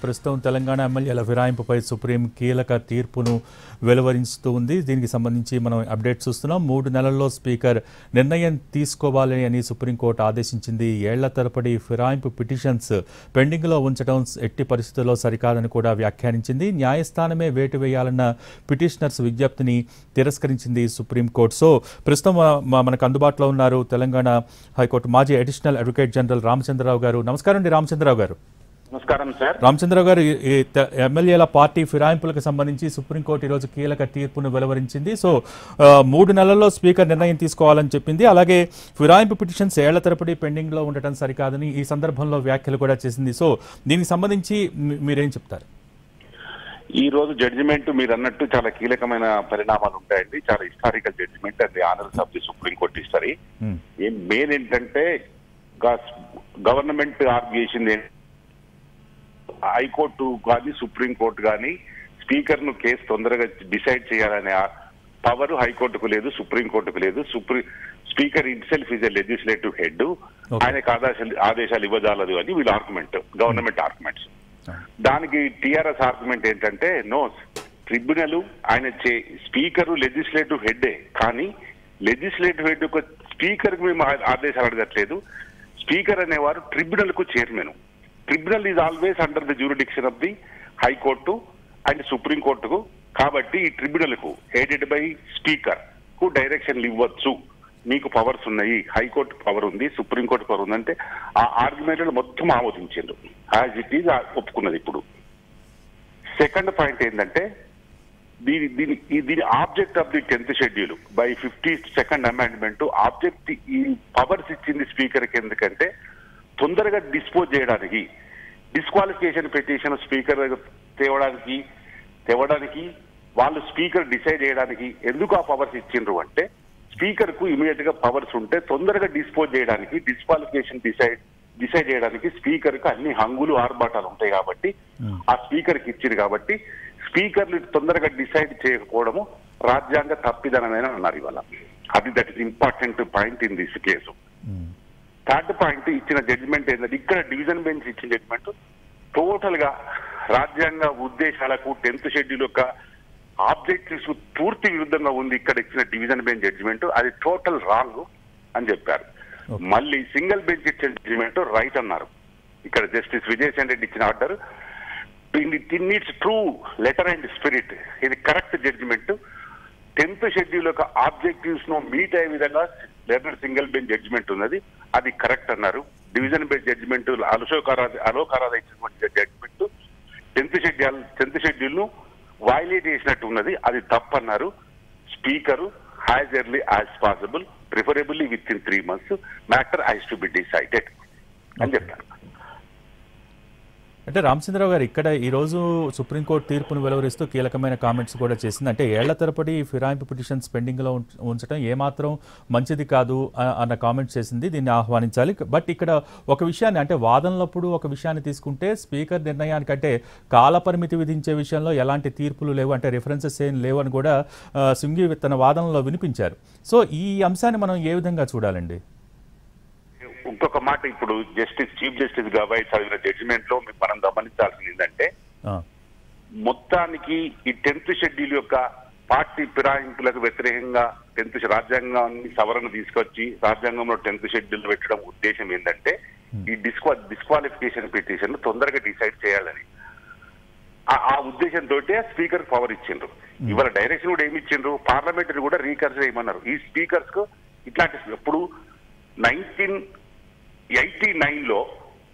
ప్రస్తుతం తెలంగాణ ఎమ్మెల్యేల ఫిరాయింపుపై సుప్రీం కీలక తీర్పును వెలువరిస్తూ ఉంది. దీనికి సంబంధించి మనం అప్డేట్ చూస్తున్నాం. 3 నెలల్లో స్పీకర్ నిర్ణయం తీసుకోవాలి అని సుప్రీంకోర్టు ఆదేశించింది. ఏళ్ల తరబడి ఫిరాయింపు పిటిషన్స్ పెండింగ్లో ఉంచడం ఎట్టి పరిస్థితుల్లో సరికాదని కూడా వ్యాఖ్యానించింది. న్యాయస్థానమే వేటు వేయాలన్న పిటిషనర్స్ విజ్ఞప్తిని తిరస్కరించింది సుప్రీంకోర్టు. సో ప్రస్తుతం మనకు అందుబాటులో ఉన్నారు తెలంగాణ హైకోర్టు మాజీ అడిషనల్ అడ్వకేట్ జనరల్ రామచంద్రరావు గారు. నమస్కారం అండి రామచంద్రరావు గారు. నమస్కారం సార్. రామచంద్రరావు గారు, ఎమ్మెల్యేల పార్టీ ఫిరాయింపులకు సంబంధించి సుప్రీంకోర్టు ఈరోజు కీలక తీర్పును వెలువరించింది. సో 3 నెలల్లో స్పీకర్ నిర్ణయం తీసుకోవాలని చెప్పింది. అలాగే ఫిరాయింపు పిటిషన్స్ ఏళ్ల తరబడి పెండింగ్ లో ఉండటం సరికాదని ఈ సందర్భంలో వ్యాఖ్యలు కూడా చేసింది. సో దీనికి సంబంధించి మీరేం చెప్తారు? ఈ రోజు జడ్జిమెంట్ మీరు అన్నట్టు చాలా కీలకమైన పరిణామాలు ఉంటాయండి. చాలా historical judgement and honours of the Supreme Court history. Main ఏంటంటే గవర్నమెంట్ ఆర్గ్యూ చేసింది హైకోర్టు కానీ సుప్రీంకోర్టు కానీ స్పీకర్ ను కేసు తొందరగా డిసైడ్ చేయాలనే పవర్ హైకోర్టుకు లేదు, సుప్రీంకోర్టుకు లేదు. స్పీకర్ itself is a legislative head, ఆయనకు ఆదేశాలు ఇవ్వజాలదు అని వీళ్ళ ఆర్గ్యుమెంట్, గవర్నమెంట్ ఆర్గ్యుమెంట్స్. దానికి టీఆర్ఎస్ ఆర్గ్యుమెంట్ ఏంటంటే నో, ట్రిబ్యునల్ ఆయన స్పీకర్ లెజిస్లేటివ్ హెడ్డే, కానీ లెజిస్లేటివ్ హెడ్ ఒక స్పీకర్ కు మేము ఆదేశాలు అడగట్లేదు. స్పీకర్ అనేవారు ట్రిబ్యునల్ కు chairman. Tribunal is always under the jurisdiction of the high court and సుప్రీంకోర్టుకు. కాబట్టి ఈ ట్రిబ్యునల్ కు హెడెడ్ బై స్పీకర్ కు డైరెక్షన్లు ఇవ్వచ్చు, మీకు పవర్స్ ఉన్నాయి, హైకోర్టు పవర్ ఉంది, సుప్రీంకోర్టు పవర్ ఉందంటే ఆ ఆర్గ్యుమెంట్ మొత్తం ఆమోదించారు. యాజ్ ఇట్ ఈజ్ ఒప్పుకున్నది. ఇప్పుడు సెకండ్ పాయింట్ ఏంటంటే దీని object of the 10th schedule by 52nd amendment object ఈ పవర్స్ ఇచ్చింది స్పీకర్ కి. ఎందుకంటే తొందరగా డిస్పోజ్ చేయడానికి, డిస్క్వాలిఫికేషన్ పిటిషన్ స్పీకర్ తేవడానికి వాళ్ళు స్పీకర్ డిసైడ్ చేయడానికి ఎందుకు ఆ పవర్స్ ఇచ్చిండ్రు అంటే స్పీకర్ కు ఇమీడియట్ గా పవర్స్ ఉంటే తొందరగా డిస్పోజ్ చేయడానికి, డిస్క్వాలిఫికేషన్ డిసైడ్ చేయడానికి స్పీకర్ కు అన్ని హంగులు ఆర్భాటాలు ఉంటాయి కాబట్టి ఆ స్పీకర్ కి ఇచ్చింది. కాబట్టి స్పీకర్లు తొందరగా డిసైడ్ చేయకపోవడము రాజ్యాంగ తప్పిదనమైన అన్నారు ఇవాళ. That is important point in this case. Third point ఇచ్చిన జడ్జిమెంట్ ఏంటంటే ఇక్కడ డివిజన్ బెంచ్ ఇచ్చిన జడ్జిమెంట్ టోటల్ గా రాజ్యాంగ ఉద్దేశాలకు 10th షెడ్యూల్ యొక్క ఆబ్జెక్టివ్స్ పూర్తి విరుద్ధంగా ఉంది. ఇక్కడ ఇచ్చిన డివిజన్ బెంచ్ జడ్జిమెంట్ అది టోటల్ రాంగ్ అని చెప్పారు. మళ్ళీ సింగిల్ బెంచ్ ఇచ్చిన జడ్జిమెంట్ రైట్ అన్నారు. ఇక్కడ జస్టిస్ విజయసేన్ రెడ్డి ఇచ్చిన order it needs true letter and spirit. ఇది కరెక్ట్ జడ్జిమెంట్. 10th షెడ్యూల్ యొక్క ఆబ్జెక్టివ్స్ ను మీట్ అయ్యే విధంగా సింగిల్ బెంచ్ జడ్జిమెంట్ ఉన్నది, అది కరెక్ట్ అన్నారు. డివిజన్ బెంచ్ జడ్జిమెంట్ అలోకారాధ ఇచ్చినటువంటి జడ్జిమెంట్ 10th షెడ్యూల్ ను వైలేట్ చేసినట్టు ఉన్నది, అది తప్పన్నారు. Speaker as early as possible, preferably within 3 months matter has to be decided అని చెప్పారు. అంటే రామచంద్రరావు గారు, ఇక్కడ ఈరోజు సుప్రీంకోర్టు తీర్పును వెలువరిస్తూ కీలకమైన కామెంట్స్ కూడా చేసింది. అంటే ఏళ్ల తరబడి ఫిరాయింపు పిటిషన్స్ పెండింగ్లో ఉంచడం ఏమాత్రం మంచిది కాదు అన్న కామెంట్స్ చేసింది. దీన్ని ఆహ్వానించాలి. బట్ ఇక్కడ ఒక విషయాన్ని, అంటే వాదనలప్పుడు ఒక విషయాన్ని తీసుకుంటే స్పీకర్ నిర్ణయానికంటే కాలపరిమితి విధించే విషయంలో ఎలాంటి తీర్పులు లేవు, అంటే రిఫరెన్సెస్ ఏం లేవు అని కూడా సింఘి తన వాదనలో వినిపించారు. సో ఈ అంశాన్ని మనం ఏ విధంగా చూడాలండి? ఇంకొక మాట, ఇప్పుడు చీఫ్ జస్టిస్ గవాయ్ చదివిన జడ్జిమెంట్ లో మనం గమనించాల్సింది ఏంటంటే మొత్తానికి ఈ 10th షెడ్యూల్ యొక్క పార్టీ ఫిరాయింపులకు వ్యతిరేకంగా 10th రాజ్యాంగాన్ని సవరణ తీసుకొచ్చి రాజ్యాంగంలో 10th షెడ్యూల్ పెట్టడం ఉద్దేశం ఏంటంటే ఈ డిస్క్వాలిఫికేషన్ పిటిషన్ తొందరగా డిసైడ్ చేయాలని. ఆ ఉద్దేశంతో స్పీకర్ పవర్ ఇచ్చిండ్రు. ఇవాళ డైరెక్షన్ కూడా ఏమి ఇచ్చిండ్రు, పార్లమెంట్ కూడా రీకన్సిడర్ చేయమన్నారు. ఈ స్పీకర్స్ కు ఇట్లాంటి ఇప్పుడు 1989లో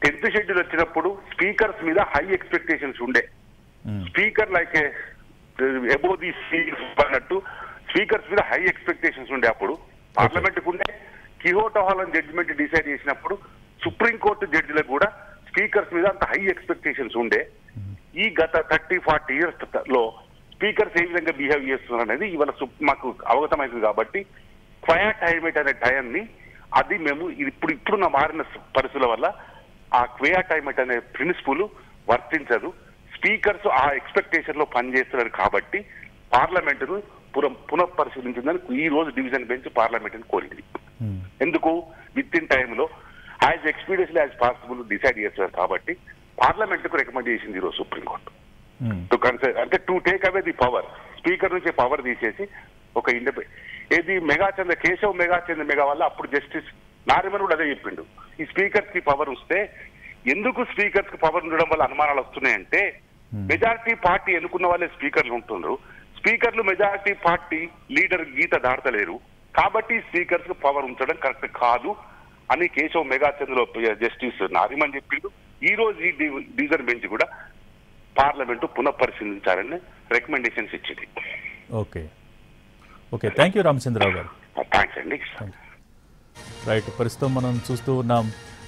10th షెడ్యూల్ వచ్చినప్పుడు స్పీకర్స్ మీద హై ఎక్స్పెక్టేషన్స్ ఉండే. స్పీకర్ లైక్ అబౌవ్ ది అన్నట్టు స్పీకర్స్ మీద హై ఎక్స్పెక్టేషన్స్ ఉండే. అప్పుడు పార్లమెంట్ కు ఉండే. కిహోటో హాల్ అని జడ్జిమెంట్ డిసైడ్ చేసినప్పుడు సుప్రీంకోర్టు జడ్జిలకు కూడా స్పీకర్స్ మీద అంత హై ఎక్స్పెక్టేషన్స్ ఉండే. ఈ గత 30-40 years లో స్పీకర్స్ ఏ విధంగా బిహేవ్ చేస్తున్నారు అనేది ఇవాళ మాకు అవగతమైంది. కాబట్టి క్వయట్ టైమేట్ అనే టైంని అది మేము ఇప్పుడున్న మారిన పరిస్థితుల వల్ల ఆ క్వయట్ టైమేట్ అనే ప్రిన్సిపల్ వర్తించదు. స్పీకర్స్ ఆ ఎక్స్పెక్టేషన్ లో పనిచేస్తున్నారు కాబట్టి పార్లమెంటును పునఃపరిశీలించిందని ఈ రోజు డివిజన్ బెంచ్ పార్లమెంట్ కోరింది. ఎందుకు విత్ ఇన్ టైంలో as expeditiously as possible decide చేస్తున్నారు కాబట్టి పార్లమెంట్కు రికమెండ్ చేసింది ఈరోజు సుప్రీంకోర్టు. టు కన్సిడర్ అంటే to take away the power, speaker నుంచి పవర్ తీసేసి ఒక ఏది మెగాచంద్ర కేశవ్ మెగా వల్ల అప్పుడు జస్టిస్ నారిమన్ కూడా అదే చెప్పిండు, ఈ స్పీకర్స్ కి పవర్ వస్తే ఎందుకు స్పీకర్స్ కి పవర్ ఉండడం వల్ల అనుమానాలు వస్తున్నాయంటే మెజారిటీ పార్టీ ఎన్నుకున్న వాళ్ళే స్పీకర్లు ఉంటున్నారు, స్పీకర్లు మెజారిటీ పార్టీ లీడర్ గీత దాటలేరు, కాబట్టి స్పీకర్స్ కు పవర్ ఉంచడం కరెక్ట్ కాదు అని కేశవ్ మెగాచంద్ర జస్టిస్ నారిమన్ చెప్పిండు. ఈ రోజు ఈ డివిజన్ బెంచ్ కూడా పార్లమెంటు పునఃపరిశీలించాలని రికమెండేషన్స్ ఇచ్చింది. Okay okay, thank you Ramachandra Rao గారు. థ్యాంక్స్ అండి. రైట్, ప్రస్తుతం మనం చూస్తూ ఉన్నాం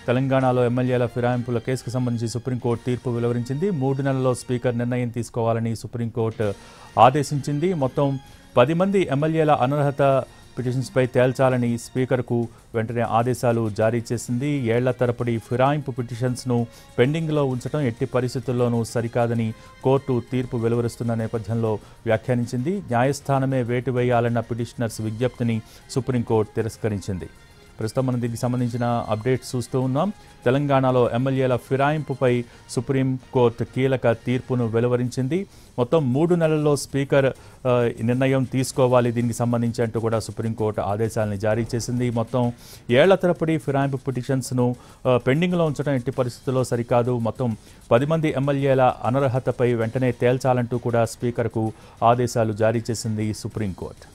తెలంగాణలో ఎమ్మెల్యేల ఫిరాయింపుల కేసుకు సంబంధించి సుప్రీంకోర్టు తీర్పు వెలువరించింది. 3 నెలల్లో స్పీకర్ నిర్ణయం తీసుకోవాలని సుప్రీంకోర్టు ఆదేశించింది. మొత్తం 10 మంది ఎమ్మెల్యేల అనర్హత పిటిషన్స్పై తేల్చాలని స్పీకర్కు వెంటనే ఆదేశాలు జారీ చేసింది. ఏళ్ల తరబడి ఫిరాయింపు పిటిషన్స్ను పెండింగ్లో ఉంచడం ఎట్టి పరిస్థితుల్లోనూ సరికాదని కోర్టు తీర్పు వెలువరుస్తున్న నేపథ్యంలో వ్యాఖ్యానించింది. న్యాయస్థానమే వేటు వేయాలన్న పిటిషనర్స్ విజ్ఞప్తిని సుప్రీంకోర్టు తిరస్కరించింది. ప్రస్తుతం మనం దీనికి సంబంధించిన అప్డేట్స్ చూస్తూ ఉన్నాం. తెలంగాణలో ఎమ్మెల్యేల ఫిరాయింపుపై సుప్రీంకోర్టు కీలక తీర్పును వెలువరించింది. మొత్తం 3 నెలల్లో స్పీకర్ నిర్ణయం తీసుకోవాలి దీనికి సంబంధించి అంటూ కూడా సుప్రీంకోర్టు ఆదేశాలను జారీ చేసింది. మొత్తం ఏళ్ల తరబడి ఫిరాయింపు పిటిషన్స్ను పెండింగ్లో ఉంచడం ఎట్టి పరిస్థితుల్లో సరికాదు. మొత్తం 10 మంది ఎమ్మెల్యేల అనర్హతపై వెంటనే తేల్చాలంటూ కూడా స్పీకర్కు ఆదేశాలు జారీ చేసింది సుప్రీంకోర్టు.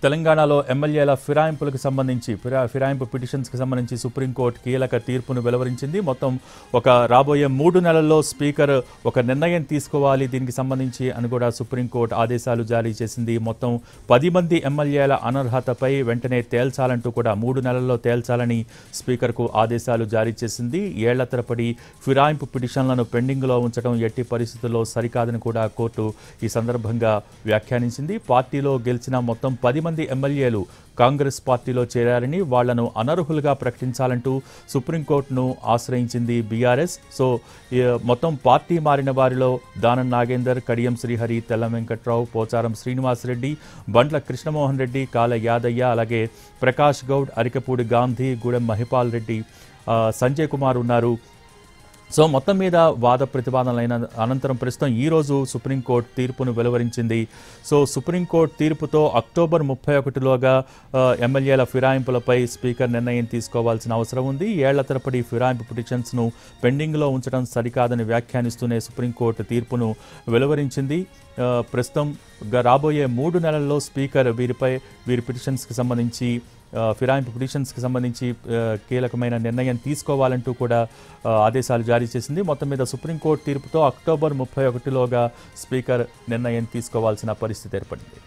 తెలంగాణలో ఎమ్మెల్యేల ఫిరాయింపులకు సంబంధించి ఫిరాయింపు పిటిషన్స్కి సంబంధించి సుప్రీంకోర్టు కీలక తీర్పును వెలువరించింది. మొత్తం రాబోయే 3 నెలల్లో స్పీకర్ ఒక నిర్ణయం తీసుకోవాలి దీనికి సంబంధించి అని కూడా సుప్రీంకోర్టు ఆదేశాలు జారీ చేసింది. మొత్తం 10 మంది ఎమ్మెల్యేల అనర్హతపై వెంటనే తేల్చాలంటూ కూడా 3 నెలల్లో తేల్చాలని స్పీకర్కు ఆదేశాలు జారీ చేసింది. ఏళ్ల తరబడి ఫిరాయింపు పిటిషన్లను పెండింగ్లో ఉంచడం ఎట్టి పరిస్థితుల్లో సరికాదని కూడా కోర్టు ఈ సందర్భంగా వ్యాఖ్యానించింది. పార్టీలో గెలిచిన మొత్తం 10 మంది ఎమ్మెల్యేలు కాంగ్రెస్ పార్టీలో చేరారని వాళ్లను అనర్హులుగా ప్రకటించాలంటూ సుప్రీంకోర్టును ఆశ్రయించింది బీఆర్ఎస్. సో మొత్తం పార్టీ మారిన వారిలో దానం నాగేందర్, కడియం శ్రీహరి, తెల్ల వెంకట్రావు, పోచారం శ్రీనివాసరెడ్డి, బండ్ల కృష్ణమోహన్ రెడ్డి, కాల యాదయ్య, అలాగే ప్రకాష్ గౌడ్, అరికపూడి గాంధీ, గూడెం మహిపాల్ రెడ్డి, సంజయ్ కుమార్ ఉన్నారు. సో మొత్తం మీద వాద ప్రతిపాదనలైన అనంతరం ప్రస్తుతం ఈరోజు సుప్రీంకోర్టు తీర్పును వెలువరించింది. సో సుప్రీంకోర్టు తీర్పుతో అక్టోబర్ 31లోగా ఎమ్మెల్యేల ఫిరాయింపులపై స్పీకర్ నిర్ణయం తీసుకోవాల్సిన అవసరం ఉంది. ఏళ్ల తరబడి ఫిరాయింపు పిటిషన్స్ను పెండింగ్లో ఉంచడం సరికాదని వ్యాఖ్యానిస్తూనే సుప్రీంకోర్టు తీర్పును వెలువరించింది. ప్రస్తుతం రాబోయే 3 నెలల్లో స్పీకర్ వీరి పిటిషన్స్కి సంబంధించి ఫిరాయింపు పిటిషన్స్కి సంబంధించి కీలకమైన నిర్ణయం తీసుకోవాలంటూ కూడా ఆదేశాలు జారీ చేసింది. మొత్తం మీద సుప్రీంకోర్టు తీర్పుతో అక్టోబర్ 31లోగా స్పీకర్ నిర్ణయం తీసుకోవాల్సిన పరిస్థితి ఏర్పడింది.